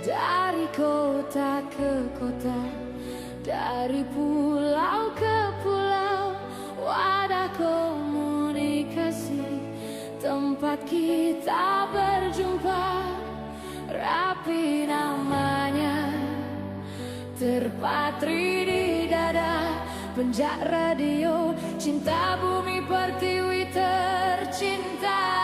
Dari kota ke kota, dari pulau ke pulau, wadah komunikasi, tempat kita berjumpa. Rapi namanya, terpatri di dada, penjak radio, cinta bumi pertiwi tercinta.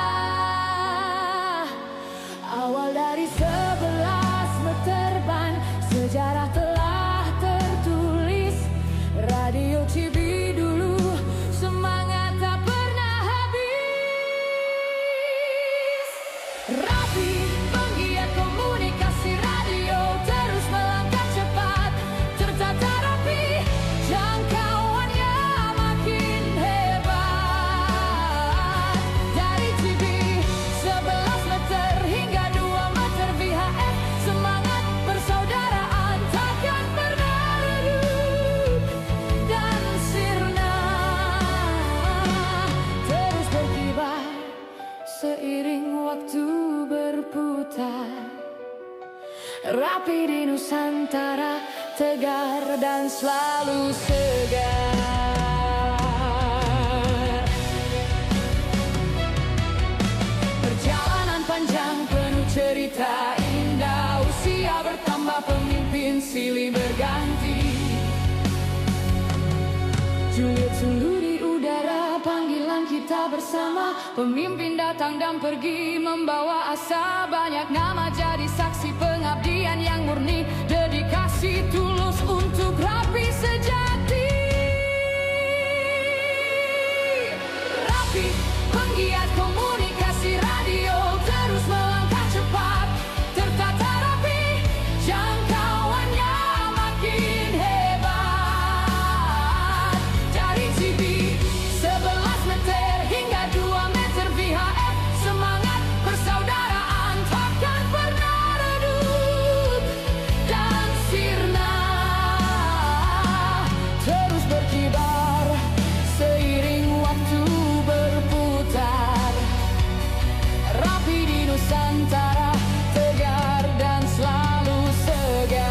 Awal dari 11 meter ban, sejarah telah tertulis. Radio CB dulu, semangat tak pernah habis. Rapi, penggiat komunikasi radio, terus melangkah cepat, tertata rapi, jangkauannya makin hebat. Dari CB 11 meter hingga 2 meter VHF, semangat persaudaraan takkan pernah redup dan sirna, terus berkibar seiring waktu berputar. Rapi di Nusantara, tegar dan selalu segar. Perjalanan panjang penuh cerita indah, usia bertambah, pemimpin silih berganti. Juliet Sulu di udara, panggilan kita bersama. Pemimpin datang dan pergi, membawa asa. Banyak nama jadi saksi pengabdian yang murni, dedikasi tulus untuk Rapi sejati. Rapi, penggiat komunikasi radio, terus melangkah cepat, tertata rapi, jangkauannya makin hebat. Dari CB 11 meter hingga 2 meter VHF, semangat persaudaraan takkan pernah redup dan sirna, terus berkibar seiring waktu berputar. Rapi di Nusantara, tegar dan selalu segar.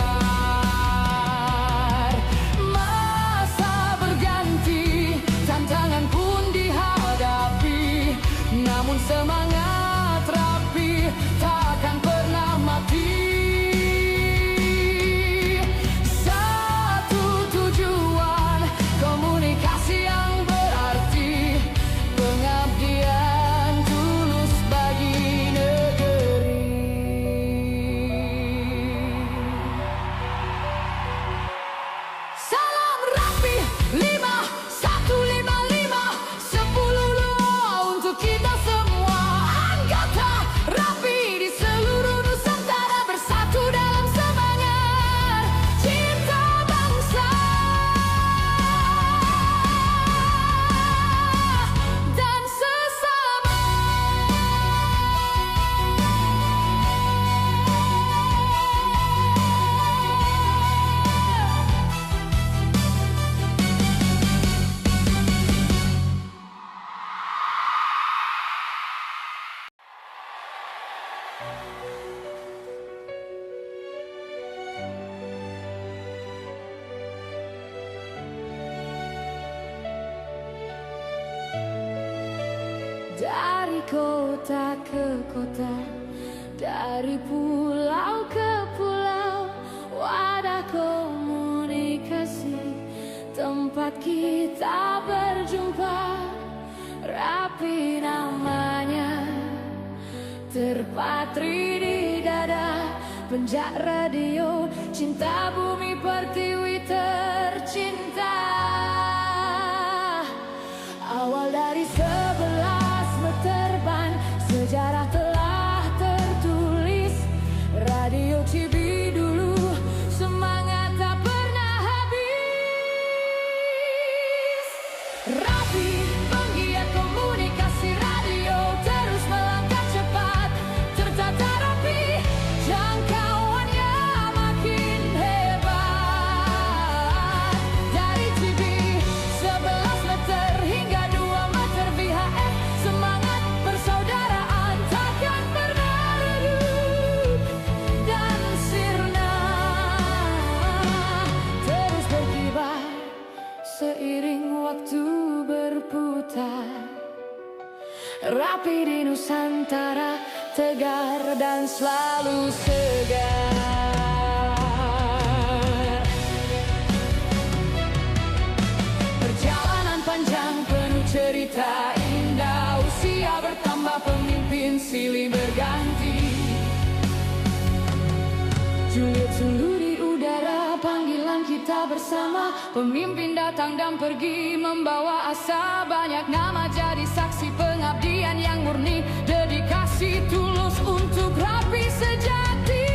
Masa berganti, tantangan pun dihadapi, namun semangat Rapi takkan pernah mati. Satu tujuan, komunikasi yang berarti, pengabdian tulus bagi negeri. Salam Rapi 5155, 10 doa untuk kita semua. Anggota Rapi di seluruh Nusantara, bersatu dalam semangat cinta bangsa dan sesama. Dari kota ke kota, dari pulau ke pulau, wadah komunikasi, tempat kita berjumpa. Rapi namanya, terpatri di dada, penjak radio, cinta bumi pertiwi tercinta. Awal dari 11 meter ban, sejarah telah tertulis. Radio CB dulu, semangat tak pernah habis. Rapi, penggiat komunikasi radio, terus melangkah cepat, tertata rapi, jangkauannya makin Rapi di Nusantara, tegar dan selalu segar. Perjalanan panjang penuh cerita indah, usia bertambah pemimpin silih berganti. Juliet di udara, panggilan kita bersama. Pemimpin datang dan pergi, membawa asa. Banyak nama jadi saksi pengabdian yang murni, dedikasi tulus untuk Rapi sejati.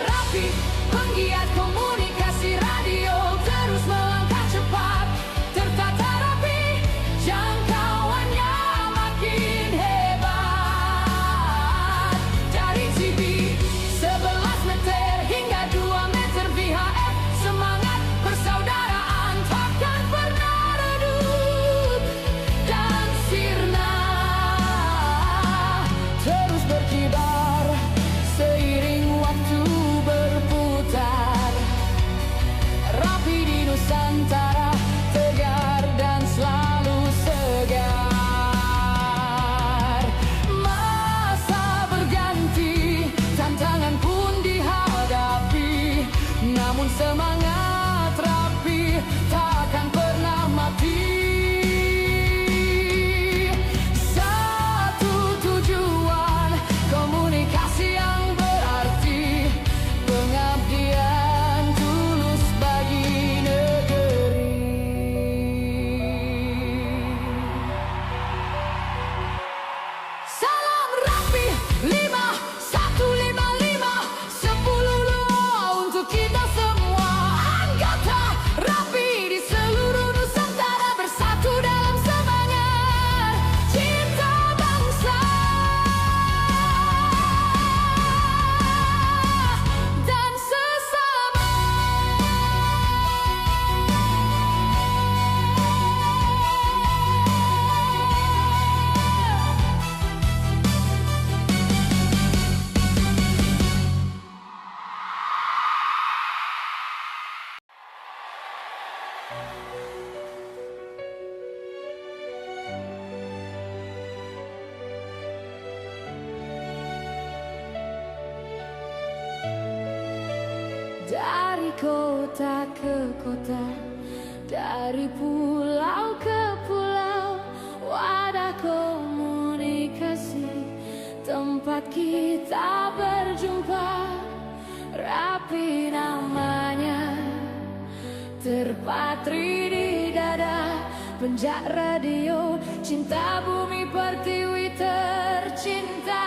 Rapi, penggiat komunikasi radio, terus melangkah cepat, tertata rapi, jangkauannya makin hebat. Dari TV 11 meter hingga 2 meter VHF, semangat persaudaraan takkan pernah redup, dan sirna terus berkibar seiring waktu berputar. Rapi di Nusantara, tegar dan selalu segar. Masa berganti, tantangan pun dihadapi, namun semangat Rapi takkan pernah mati. Satu tujuan, komunikasi yang berarti, pengabdian tulus bagi negeri. Salam Rapi 5155, 10 doa untuk kita semua. Anggota Rapi di seluruh Nusantara, bersatu dalam semangat cinta bangsa dan sesama. Dari kota ke kota, dari pulau ke pulau, wadah komunikasi, tempat kita berjumpa. Rapi namanya, terpatri di dada, penjak radio, cinta bumi pertiwi tercinta.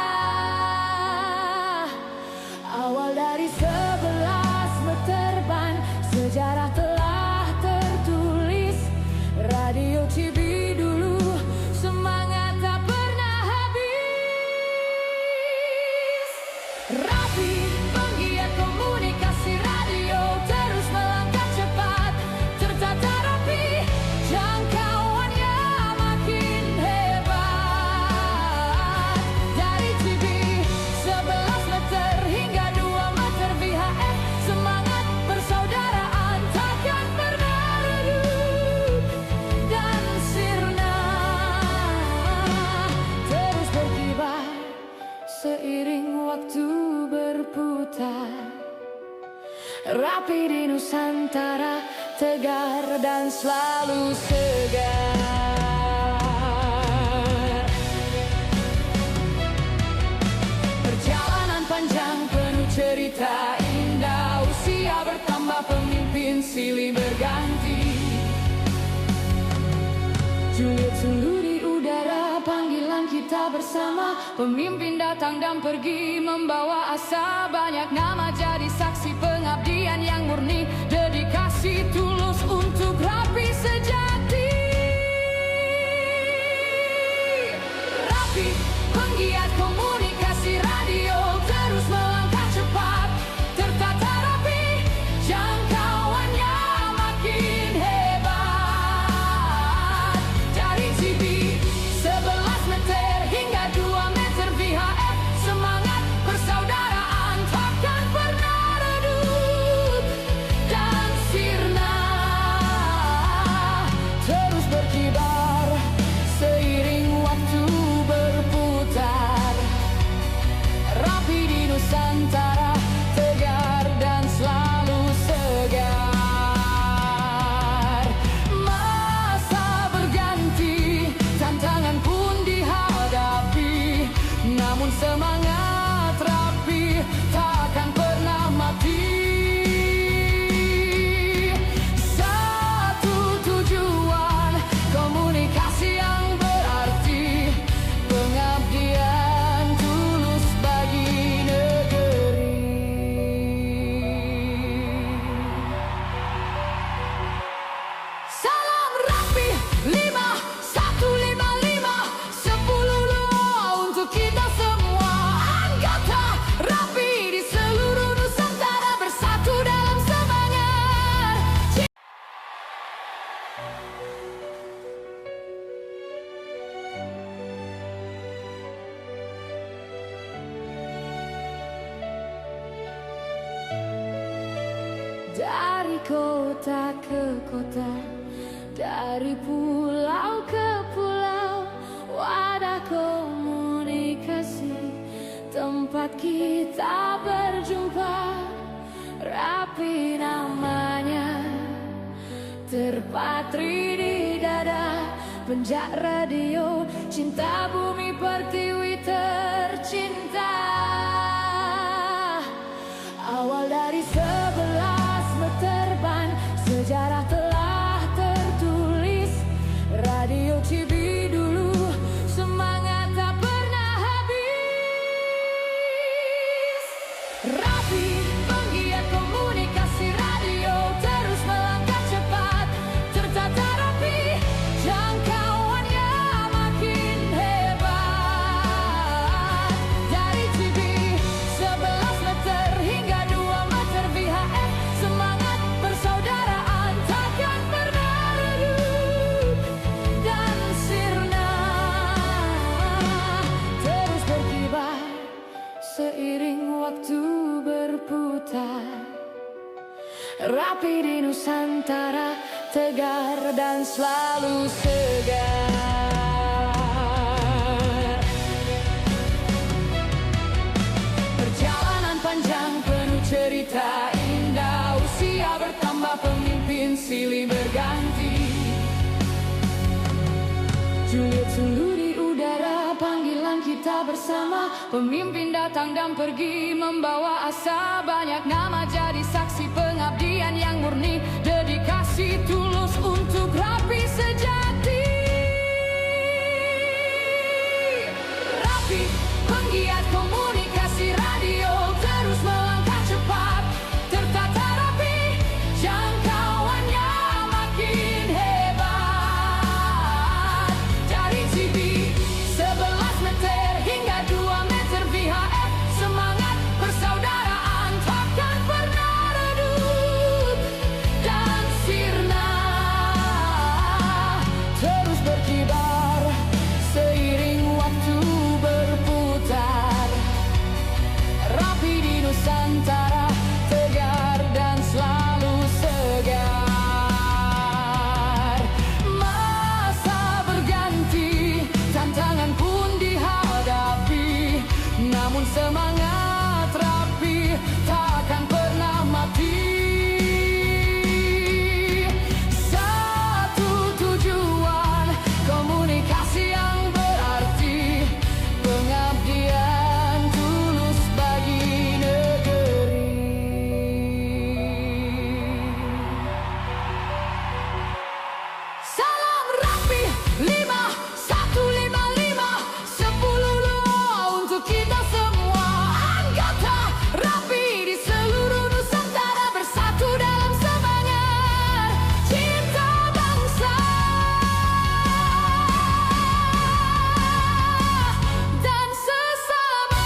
Awal dari 11 meter ban, sejarah telah tertulis. Radio TV dulu, semangat tak pernah habis. Rapi, penggiat komunikasi radio, terus melangkah cepat, tertata rapi, jangkauannya makin hebat. Dari TV 11 meter hingga 2 meter VHF, semangat persaudaraan takkan pernah redup, dan sirna terus berkibar seiring waktu berputar. Rapi di Nusantara, tegar dan selalu segar. Perjalanan panjang penuh cerita indah, usia bertambah pemimpin silih berganti. Juliet di udara, panggilan kita bersama. Pemimpin datang dan pergi, membawa asa. Banyak nama jadi saksi pengabdian yang murni, dedikasi tulus untuk Rapi sejati. Rapi, penggiat komunikasi radio, terus melangkah cepat, tertata rapi, jangkauannya makin hebat. Dari TV 11 meter hingga 2 meter VHF, semangat persaudaraan takkan pernah redup, dan Dari kota ke kota, dari pulau ke pulau, wadah komunikasi, tempat kita berjumpa. Rapi namanya, terpatri di dada, penjak radio, cinta bumi pertiwi tercinta. Awal dari 11 meter ban, sejarah telah tertulis. Radio Cibi dulu, semangat tak pernah habis. Rapi, penggiat komunikasi radio, terus melangkah cepat, tertata rapi, jangkauannya makin hebat. Dari Cibi 11 meter hingga 2 meter VHF, semangat persaudaraan takkan pernah redup dan sirna, terus berkibar seiring waktu berputar. Rapi di Nusantara, tegar dan selalu segar. Perjalanan panjang penuh cerita indah, usia bertambah, pemimpin silih berganti. Juliet selalu di udara, panggilan kita bersama. Pemimpin datang dan pergi, membawa asa. Banyak nama jadi saksi pengabdian yang murni, dedikasi tulus untuk Rapi sejati. Rapi, penggiat komunikasi radio, terus melangkah cepat, tertata rapi, jangkauannya makin hebat. Dari Cibi 11 meter hingga 2 meter VHF, semangat persaudaraan takkan pernah redup dan sirna, terus berkibar seiring waktu berputar. Rapi di Nusantara, tegar dan selalu segar. Masa berganti, tantangan pun dihadapi, namun semangat Rapi takkan pernah mati. Satu tujuan, komunikasi yang berarti, pengabdian tulus bagi negeri. Salam Rapi 5155, 10 loa untuk kita semua. Anggota Rapi di seluruh Nusantara, bersatu dalam semangat cinta bangsa dan sesama.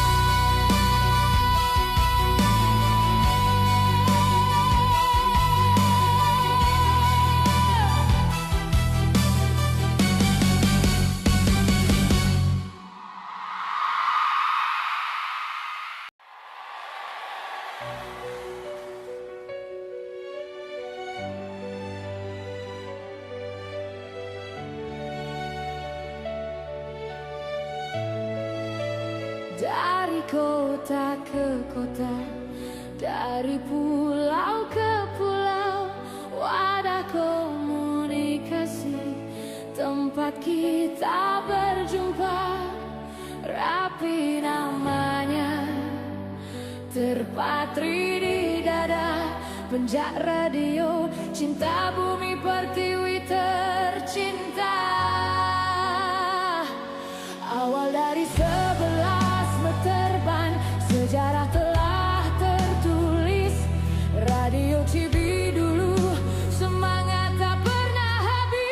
Dari kota ke kota, dari pulau ke pulau, wadah komunikasi, tempat kita berjumpa. Rapi namanya, terpatri di dada, penjak radio, cinta bumi pertiwi tercinta. Awal dari 11 meter ban, sejarah telah tertulis. Radio Cibi dulu, semangat tak pernah habis.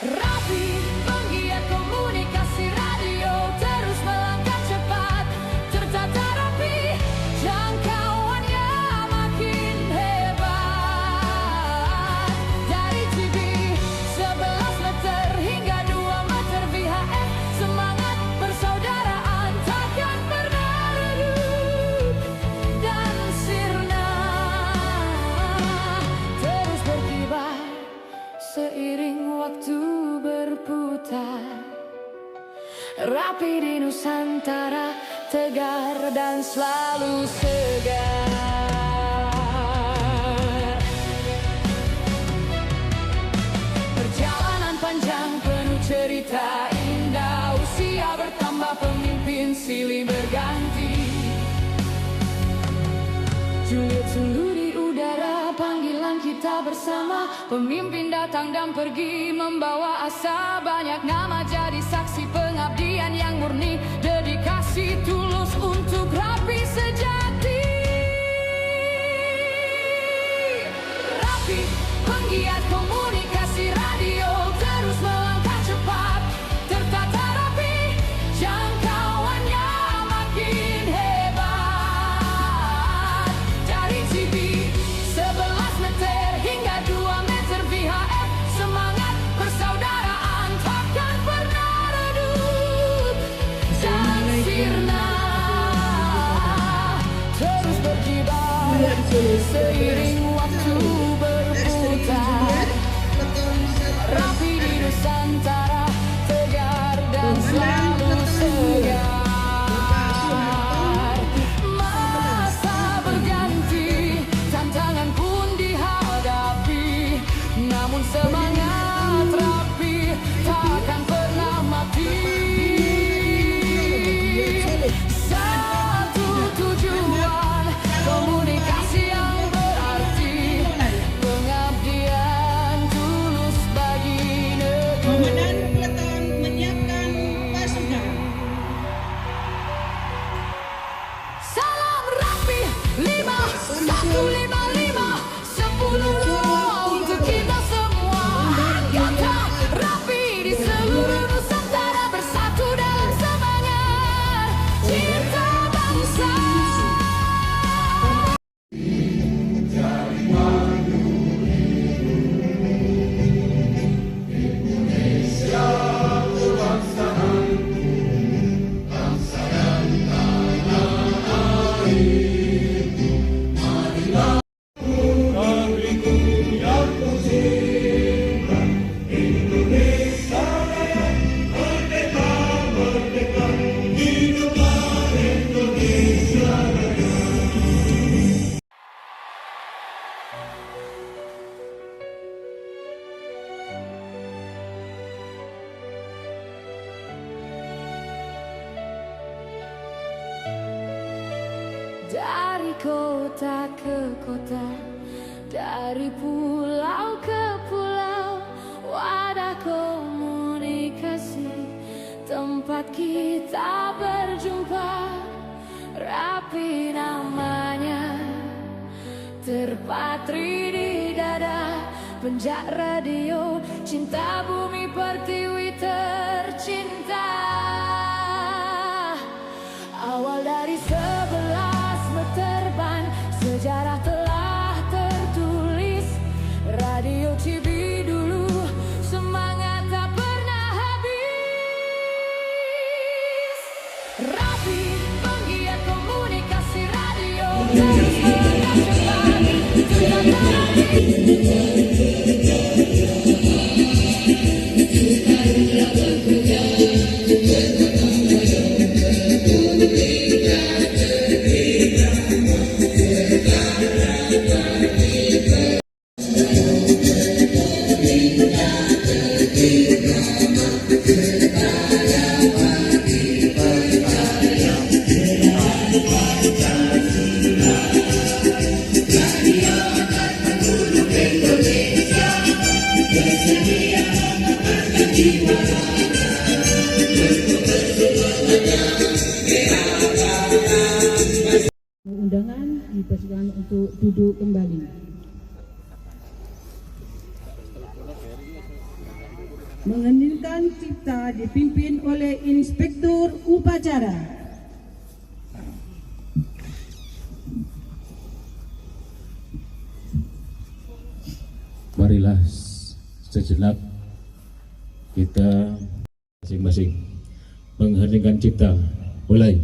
Rapi, penggiat komunikasi radio, terus melangkah cepat, tertata rapi, jangkauannya makin hebat. Dari Cibi tegar dan selalu segar. Perjalanan panjang penuh cerita indah, usia bertambah pemimpin silih berganti. Juliet seluruh udara, panggilan kita bersama. Pemimpin datang dan pergi membawa asa. Banyak nama jadi saksi pengabdian yang murni, dedikasi tulus untuk Rapi sejati. Rapi, penggiat komunikasi radio, terus melangkah cepat, tertata rapi, jangkauannya makin hebat. Dari TV 11 meter hingga 2 meter VHF, semangat persaudaraan takkan pernah redup. Dan sirna terus berkibar seiring waktu berputar. Rapi di Nusantara, tegar dan selalu segar. Masa berganti, tantangan pun dihadapi, namun semangat Rapi takkan pernah mati. Satu tujuan, komunikasi yang berarti, pengabdian tulus bagi negeri. Komandan Peleton menyiapkan pasukan. Salam Rapi 5155 10 untuk kita semua. Kata Rapi di seluruh Nusantara, bersatu dalam semangat cinta bangsa. Dari kota ke kota, dari pulau ke pulau, wadah komunikasi, tempat kita berjumpa. Rapi namanya, terpatri di dada, penjak radio, cinta bumi pertiwi tercinta. Awal dari 11 meter ban, sejarah telah tertulis. Radio TV dulu, semangat tak pernah habis. Rapi, penggiat komunikasi radio, terus melangkah cepat, tertata rapi. Undangan dipersilakan untuk duduk kembali. Mengenilkan cipta dipimpin oleh Inspektur Upacara. Marilah sejenak kita masing-masing mengheningkan cipta. Mulai.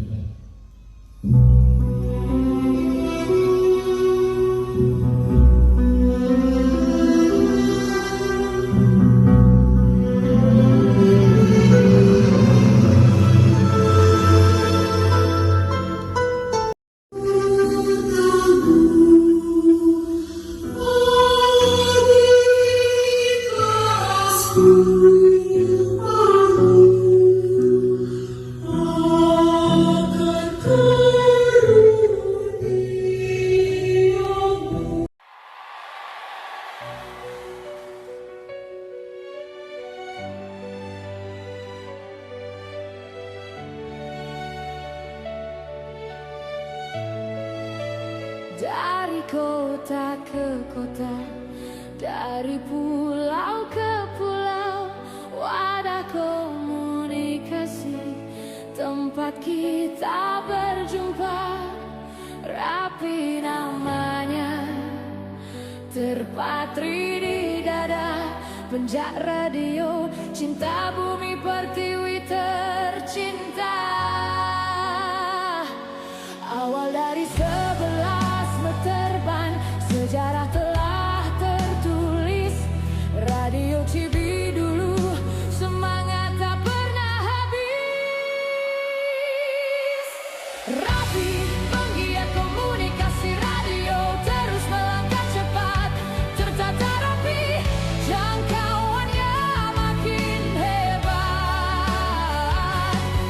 Dari kota ke kota, dari pulau ke pulau, wadah komunikasi, tempat kita berjumpa. Rapi namanya, terpatri di dada, penjak radio, cinta bumi pertiwi tercinta. Awal dari 11 meter ban, sejarah telah tertulis. Radio Cibi dulu, semangat tak pernah habis. Rapi, penggiat komunikasi radio, terus melangkah cepat, tertata rapi, jangkauannya makin hebat.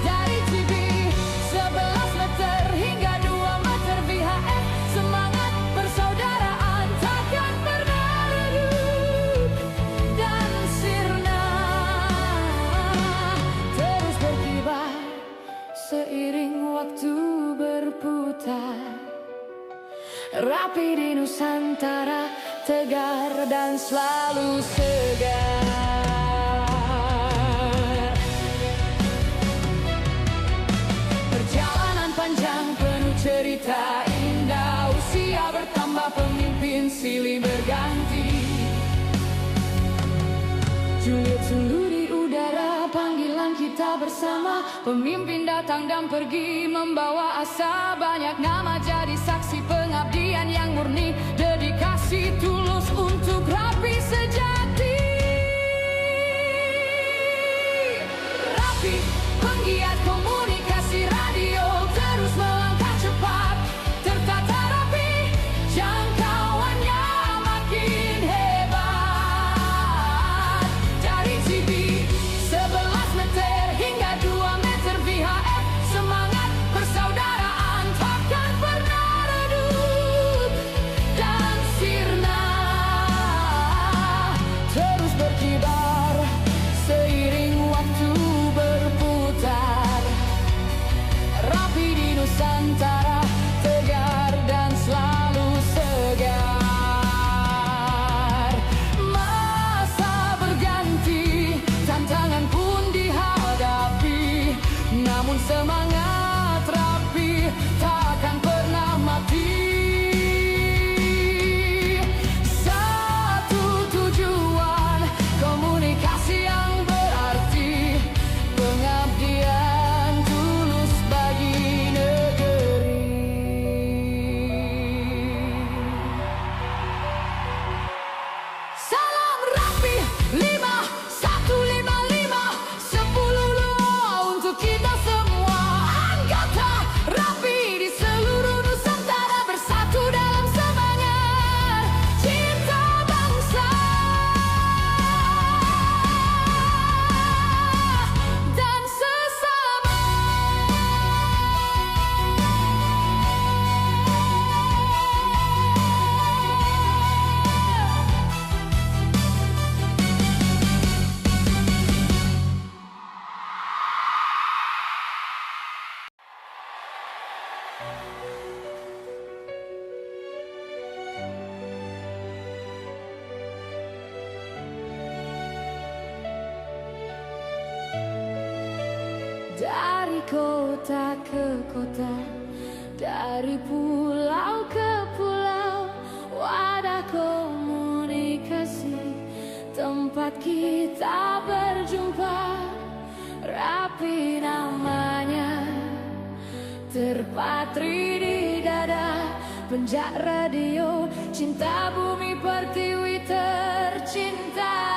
Dari Cibi 11 meter hingga 2 meter VHF, semangat persaudaraan takkan pernah redup dan sirna, terus berkibar seiring waktu berputar. Rapi di Nusantara, tegar dan selalu segar. Perjalanan panjang penuh cerita indah, usia bertambah, pemimpin silih berganti. Juliet seluruh udara, panggilan kita bersama. Pemimpin datang dan pergi, membawa asa. Banyak nama jadi saksi pengabdian yang murni, dedikasi tulus untuk Rapi sejati. Rapi, penggiat komunikasi radio, terus melangkah cepat, tertata rapi, jangkauannya makin hebat. Dari Cibi 11 meter hingga 2 meter VHF, semangat persaudaraan takkan pernah redup dan sirna, terus berkibar seiring waktu berputar. Rapi di Nusantara, tegar dan selalu segar. Masa berganti, tantangan pun dihadapi, namun semangat Rapi takkan pernah mati. Satu tujuan, komunikasi yang berarti, pengabdian tulus bagi negeri. Salam Rapi 5155, 10 luar untuk kita semua. Anggota Rapi di seluruh Nusantara, bersatu dalam semangat cinta bangsa dan sesama. Dari kota ke kota, dari pulau ke pulau, wadah komunikasi, tempat kita berjumpa. Rapi namanya, terpatri di dada, penjak radio, cinta bumi pertiwi tercinta.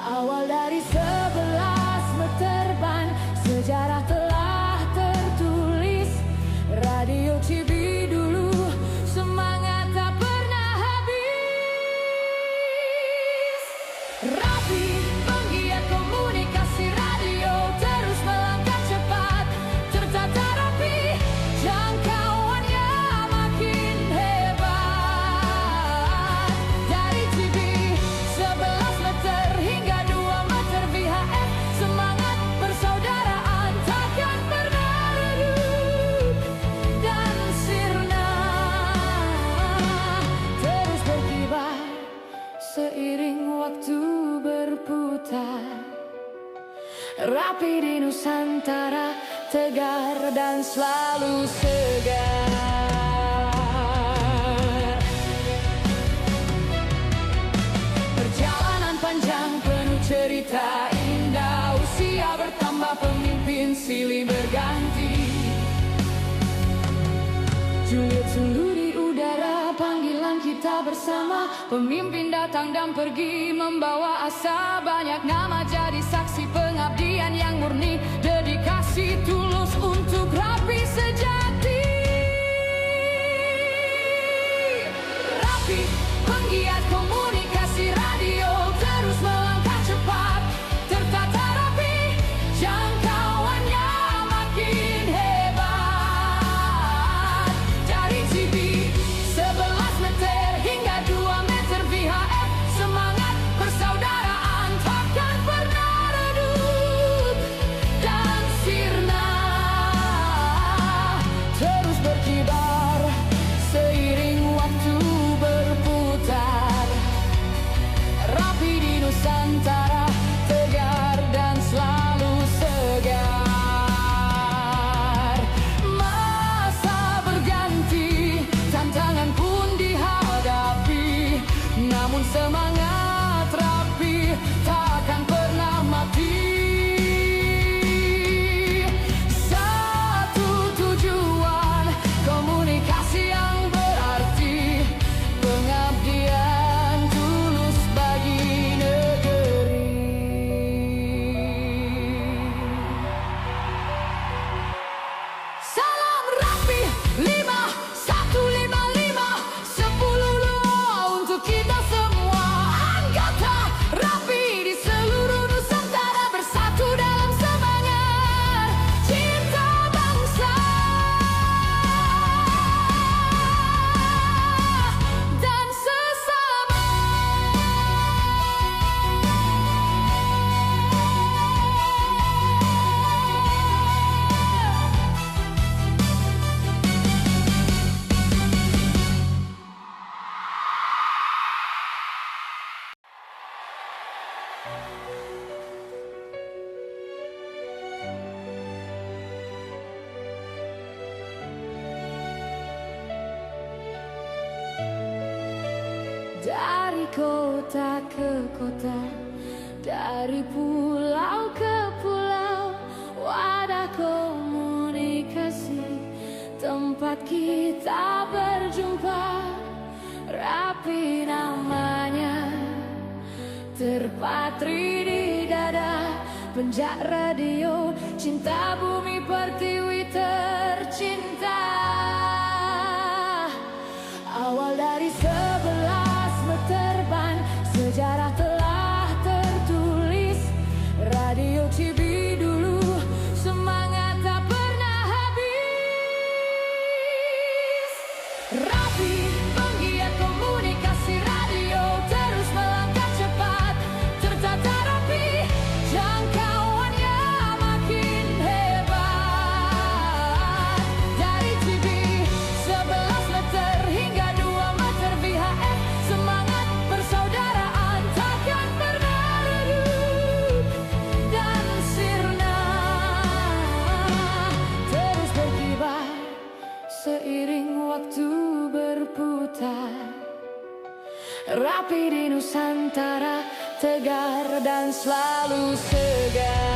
Awal dari 11 meter ban, sejarah telah tertulis. Radio Cibi dulu, semangat tak pernah habis. Rapi, penggiat komunikasi radio, terus melangkah cepat, tertata rapi, jangkauannya makin hebat. Dari Cibi 11 meter hingga 2 meter VHF, Rapi di Nusantara, tegar dan selalu segar. Perjalanan panjang penuh cerita indah, usia bertambah pemimpin silih berganti. Juliet seluruh udara, panggilan kita bersama. Pemimpin datang dan pergi, membawa asa. Banyak nama jadi saksi pengabdian yang murni, dedikasi tulus untuk Rapi sejati. Rapi, penggiat komunikasi radio, terus melangkah cepat, tertata rapi, jangkauannya makin hebat. Dari TV 11 meter hingga 2 meter VHF, semangat persaudaraan takkan pernah redup, dan sirna terus berkibar seiring waktu berputar. Rapi di Nusantara, tegar dan selalu segar. Masa berganti, tantangan pun dihadapi, namun semangat Rapi takkan pernah mati. Satu tujuan, komunikasi yang berarti, pengabdian tulus bagi negeri. Salam Rapi 5155, 10 doa untuk kita semua. Anggota Rapi di seluruh Nusantara, bersatu dalam semangat cinta bangsa dan sesama. Dari kota ke kota, dari pulau ke pulau, wadah komunikasi, tempat kita berjumpa. Rapi namanya, terpatri di dada, penjak radio, cinta bumi pertiwi tercinta. Awal dari 11 meter ban, sejarah telah tertulis. Radio TV dulu, semangat tak pernah habis. Rapi, penggiat komunikasi radio, terus melangkah cepat, tertata rapi, jangkauannya makin hebat. Dari TV 11 meter hingga 2 meter VHF, semangat persaudaraan takkan pernah redup, dan sirna terus berkibar seiring waktu berputar. Rapi di Nusantara, tegar dan selalu segar.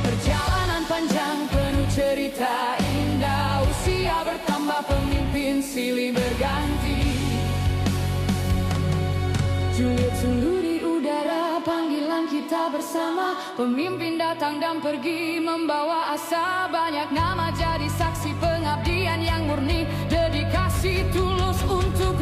Perjalanan panjang penuh cerita indah, usia bertambah pemimpin silih berganti. Juliet seluruh udara, panggilan kita bersama. Pemimpin datang dan pergi, membawa asa. Banyak nama jadi saksi pengabdian yang murni, dedikasi tulus untuk